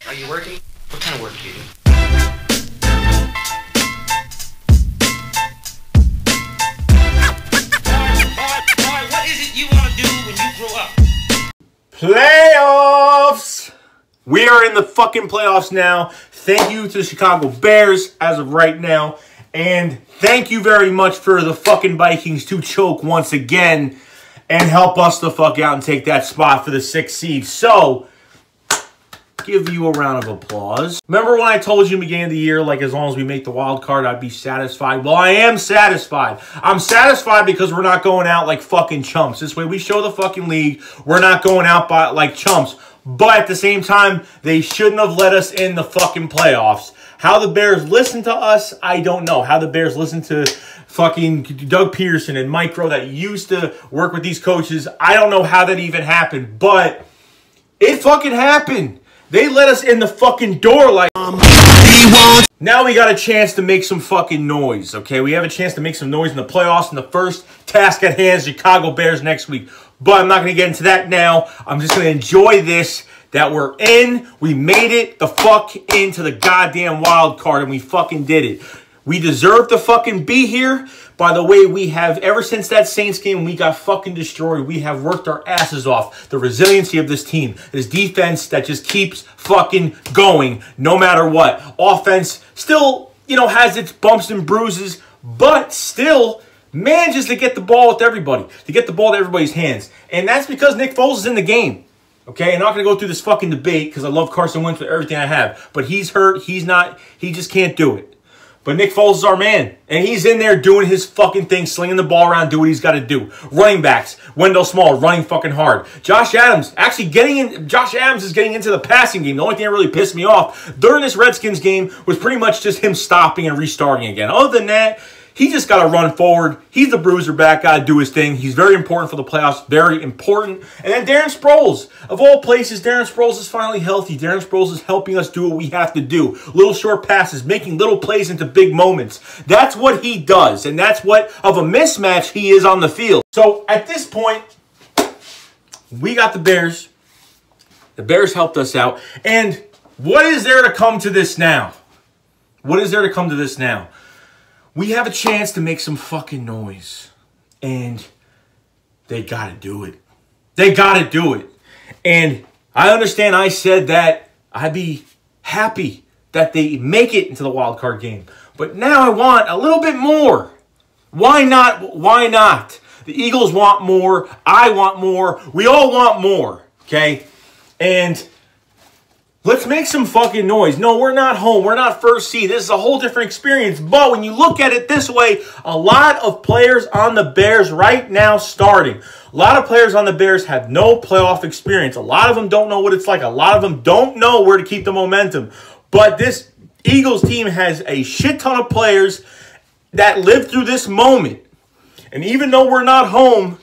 Are you working? What kind of work do you do? Boy, what is it you want to do when you grow up? Playoffs! We are in the fucking playoffs now. Thank you to the Chicago Bears as of right now. And thank you very much for the fucking Vikings to choke once again and help us the fuck out and take that spot for the 6th seed. So, give you a round of applause. Remember when I told you in the beginning of the year, like, as long as we make the wild card, I'd be satisfied? Well, I am satisfied. I'm satisfied because we're not going out like fucking chumps. This way we show the fucking league we're not going out by like chumps. But at the same time, they shouldn't have let us in the fucking playoffs. How the Bears listen to us, I don't know. How the Bears listen to fucking Doug Peterson and Mike Rowe that used to work with these coaches, I don't know how that even happened. But it fucking happened. They let us in the fucking door like... Now we got a chance to make some fucking noise, okay? We have a chance to make some noise in the playoffs, and the first task at hand is Chicago Bears next week. But I'm not going to get into that now. I'm just going to enjoy this, that we're in. We made it the fuck into the goddamn wild card, and we fucking did it. We deserve to fucking be here. By the way, we have, ever since that Saints game, we got fucking destroyed. We have worked our asses off. The resiliency of this team. This defense that just keeps fucking going no matter what. Offense still, you know, has its bumps and bruises, but still manages to get the ball with everybody. To get the ball to everybody's hands. And that's because Nick Foles is in the game. Okay, I'm not going to go through this fucking debate because I love Carson Wentz with everything I have. But he's hurt. He's not, he just can't do it. But Nick Foles is our man. And he's in there doing his fucking thing, slinging the ball around, doing what he's got to do. Running backs, Wendell Small, running fucking hard. Josh Adams, actually getting in, Josh Adams is getting into the passing game. The only thing that really pissed me off during this Redskins game was pretty much just him stopping and restarting again. Other than that, he just got to run forward. He's the bruiser back, got to do his thing. He's very important for the playoffs, very important. And then Darren Sproles. Of all places, Darren Sproles is finally healthy. Darren Sproles is helping us do what we have to do. Little short passes, making little plays into big moments. That's what he does, and that's what of a mismatch he is on the field. So at this point, we got the Bears. The Bears helped us out. And what is there to come to this now? What is there to come to this now? We have a chance to make some fucking noise. And they got to do it. They got to do it. And I understand I said that I'd be happy that they make it into the wild card game. But now I want a little bit more. Why not? Why not? The Eagles want more. I want more. We all want more. Okay? And let's make some fucking noise. No, we're not home. We're not first seed. This is a whole different experience. But when you look at it this way, a lot of players on the Bears right now starting. A lot of players on the Bears have no playoff experience. A lot of them don't know what it's like. A lot of them don't know where to keep the momentum. But this Eagles team has a shit ton of players that lived through this moment. And even though we're not home,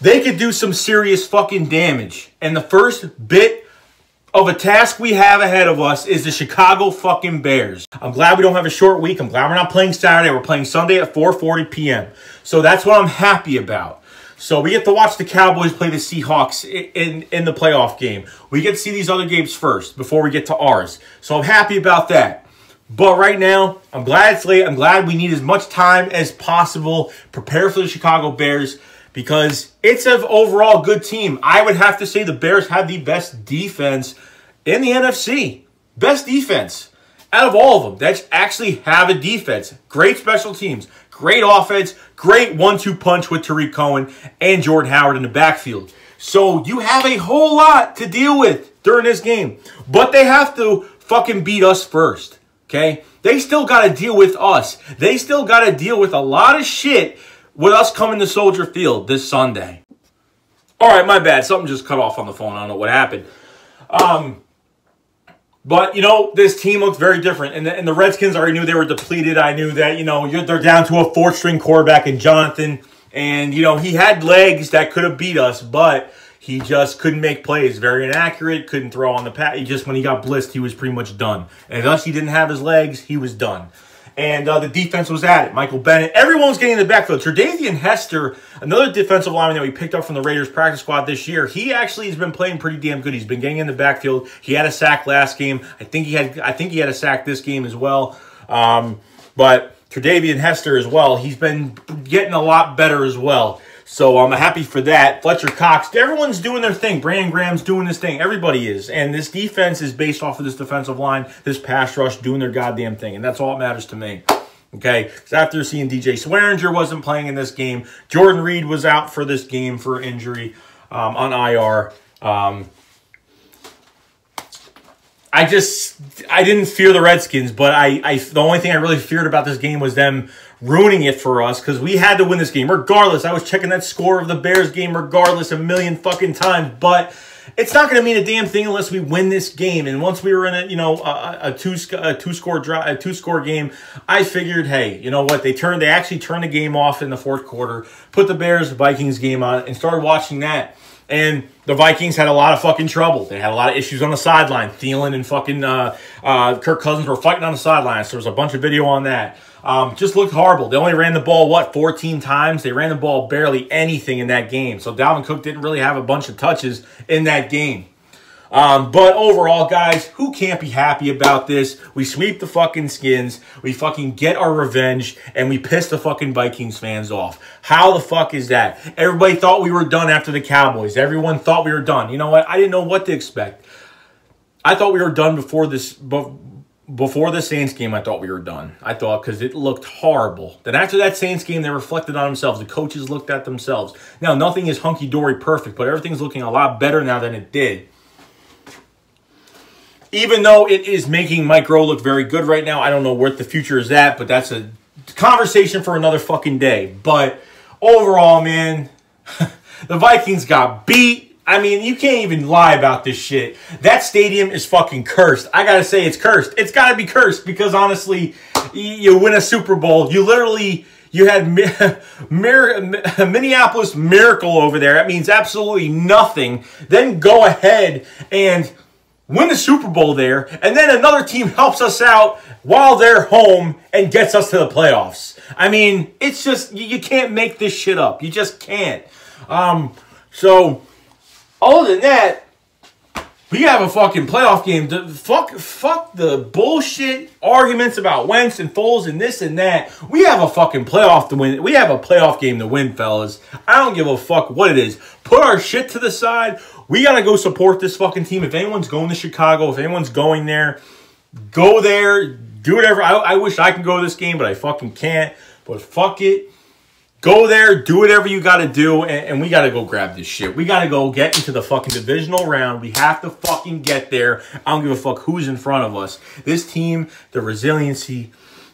they could do some serious fucking damage. And the first bit of a task we have ahead of us is the Chicago fucking Bears. I'm glad we don't have a short week. I'm glad we're not playing Saturday. We're playing Sunday at 4:40 p.m. So that's what I'm happy about. So we get to watch the Cowboys play the Seahawks in the playoff game. We get to see these other games first before we get to ours. So I'm happy about that. But right now, I'm glad it's late. I'm glad we need as much time as possible. Prepare for the Chicago Bears, because it's an overall good team. I would have to say the Bears have the best defense in the NFC. Best defense out of all of them that actually have a defense. Great special teams, great offense, great 1-2 punch with Tariq Cohen and Jordan Howard in the backfield. So you have a whole lot to deal with during this game. But they have to fucking beat us first, okay? They still got to deal with us. They still got to deal with a lot of shit with us coming to Soldier Field this Sunday. All right, my bad. Something just cut off on the phone. I don't know what happened. But, you know, this team looks very different. And the Redskins already knew they were depleted. I knew that, you know, they're down to a fourth-string quarterback in Jonathan. And, you know, he had legs that could have beat us, but he just couldn't make plays. Very inaccurate, couldn't throw on the pass. When he got blitzed, he was pretty much done. And unless he didn't have his legs, he was done. And the defense was at it. Michael Bennett. Everyone was getting in the backfield. Tre'Davian Hester, another defensive lineman that we picked up from the Raiders practice squad this year, he actually has been playing pretty damn good. He's been getting in the backfield. He had a sack last game. I think he had a sack this game as well. But Tre'Davian Hester as well, he's been getting a lot better as well. So I'm happy for that. Fletcher Cox, everyone's doing their thing. Brandon Graham's doing his thing. Everybody is. And this defense is based off of this defensive line, this pass rush, doing their goddamn thing. And that's all that matters to me. Okay? Because after seeing DJ Swearinger wasn't playing in this game, Jordan Reed was out for this game for injury on IR. I didn't fear the Redskins, but the only thing I really feared about this game was them ruining it for us, because we had to win this game regardless. I was checking that score of the Bears game regardless a million fucking times, but it's not going to mean a damn thing unless we win this game. And once we were in a two-score game, I figured, hey, you know what? They actually turned the game off in the fourth quarter, put the Bears-Vikings game on, and started watching that. And the Vikings had a lot of fucking trouble. They had a lot of issues on the sideline. Thielen and fucking Kirk Cousins were fighting on the sideline. So there was a bunch of video on that. Just looked horrible. They only ran the ball, 14 times? They ran the ball barely anything in that game. So Dalvin Cook didn't really have a bunch of touches in that game. But overall, guys, who can't be happy about this? We sweep the fucking Skins, we fucking get our revenge, and we piss the fucking Vikings fans off. How the fuck is that? Everybody thought we were done after the Cowboys. Everyone thought we were done. You know what? I didn't know what to expect. I thought we were done before the Saints game. I thought we were done. I thought, because it looked horrible. Then after that Saints game, they reflected on themselves. The coaches looked at themselves. Now, nothing is hunky-dory perfect, but everything's looking a lot better now than it did. Even though it is making Mike Rowe look very good right now, I don't know what the future is at, but that's a conversation for another fucking day. But overall, man, the Vikings got beat. I mean, you can't even lie about this shit. That stadium is fucking cursed. I gotta say, it's cursed. It's gotta be cursed because, honestly, you win a Super Bowl. You had Minneapolis Miracle over there. That means absolutely nothing. Then go ahead and win the Super Bowl there, and then another team helps us out while they're home and gets us to the playoffs. I mean, it's just, you can't make this shit up. You just can't. So, other than that, we have a fucking playoff game. Fuck the bullshit arguments about Wentz and Foles and this and that. We have a fucking playoff to win. We have a playoff game to win, fellas. I don't give a fuck what it is. Put our shit to the side. We got to go support this fucking team. If anyone's going to Chicago, if anyone's going there, go there. Do whatever. I wish I could go to this game, but I fucking can't. But fuck it. Go there, do whatever you got to do, and we got to go grab this shit. We got to go get into the fucking divisional round. We have to fucking get there. I don't give a fuck who's in front of us. This team, the resiliency,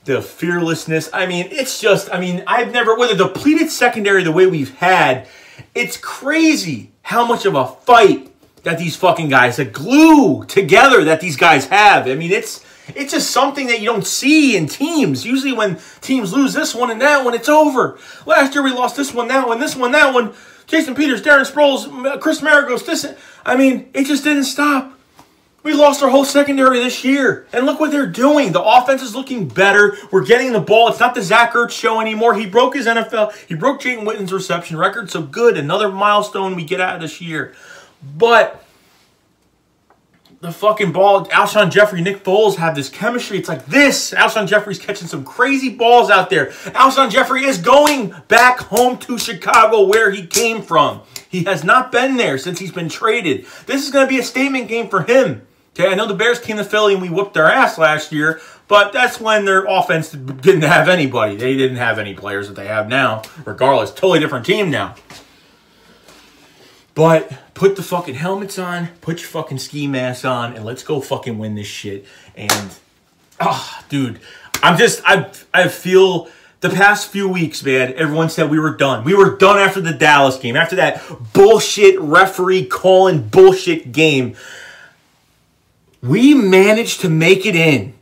the fearlessness. I mean, it's just, I've never, with a depleted secondary the way we've had, it's crazy how much of a fight that these fucking guys, the glue together that these guys have. I mean, it's just something that you don't see in teams. Usually when teams lose this one and that one, it's over. Last year we lost this one, that one, this one, that one. Jason Peters, Darren Sproles, Chris Maragos, this. I mean, it just didn't stop. We lost our whole secondary this year. And look what they're doing. The offense is looking better. We're getting the ball. It's not the Zach Ertz show anymore. He broke his NFL. He broke Jayden Witten's reception record. So good. Another milestone we get out of this year. But the fucking ball, Alshon Jeffrey, Nick Foles have this chemistry. It's like this. Alshon Jeffrey's catching some crazy balls out there. Alshon Jeffrey is going back home to Chicago where he came from. He has not been there since he's been traded. This is going to be a statement game for him. Okay, I know the Bears came to Philly and we whooped their ass last year, but that's when their offense didn't have anybody. They didn't have any players that they have now. Regardless, totally different team now. But put the fucking helmets on, put your fucking ski masks on, and let's go fucking win this shit. And, dude, I feel the past few weeks, man, everyone said we were done. We were done after the Dallas game. After that bullshit referee calling bullshit game. we managed to make it in.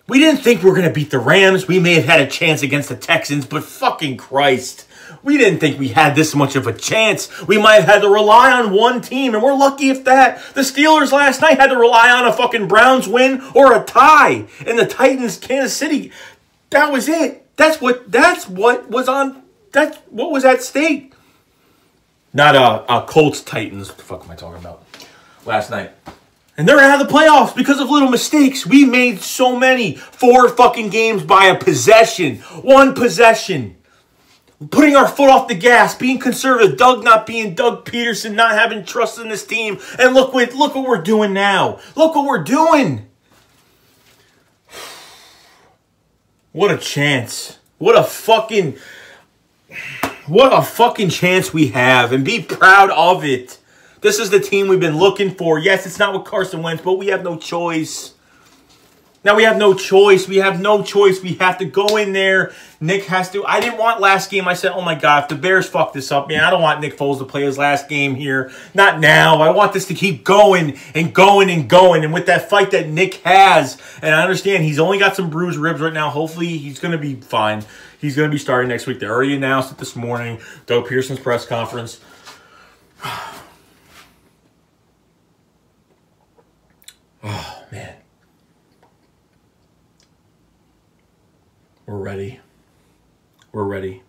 We didn't think we were going to beat the Rams. We may have had a chance against the Texans, but fucking Christ. We didn't think we had this much of a chance. We might have had to rely on one team, and we're lucky if that. The Steelers last night had to rely on a fucking Browns win or a tie. And the Titans, Kansas City, that was it. That's what was at stake. Not Colts Titans. What the fuck am I talking about? Last night. And they're out of the playoffs because of little mistakes. We made so many. 4 fucking games by a possession. 1 possession. Putting our foot off the gas. Being conservative. Doug not being Doug Peterson. Not having trust in this team. And look what we're doing now. Look what we're doing. What a chance. What a fucking chance we have. And be proud of it. This is the team we've been looking for. Yes, it's not with Carson Wentz, but we have no choice. Now we have no choice. We have no choice. We have to go in there. Nick has to. I didn't want last game. I said, oh my God, if the Bears fuck this up, man, I don't want Nick Foles to play his last game here. Not now. I want this to keep going and going and going. And with that fight that Nick has, and I understand he's only got some bruised ribs right now. Hopefully he's going to be fine. He's going to be starting next week. They already announced it this morning. Doug Pearson's press conference. Oh, man. We're ready. We're ready.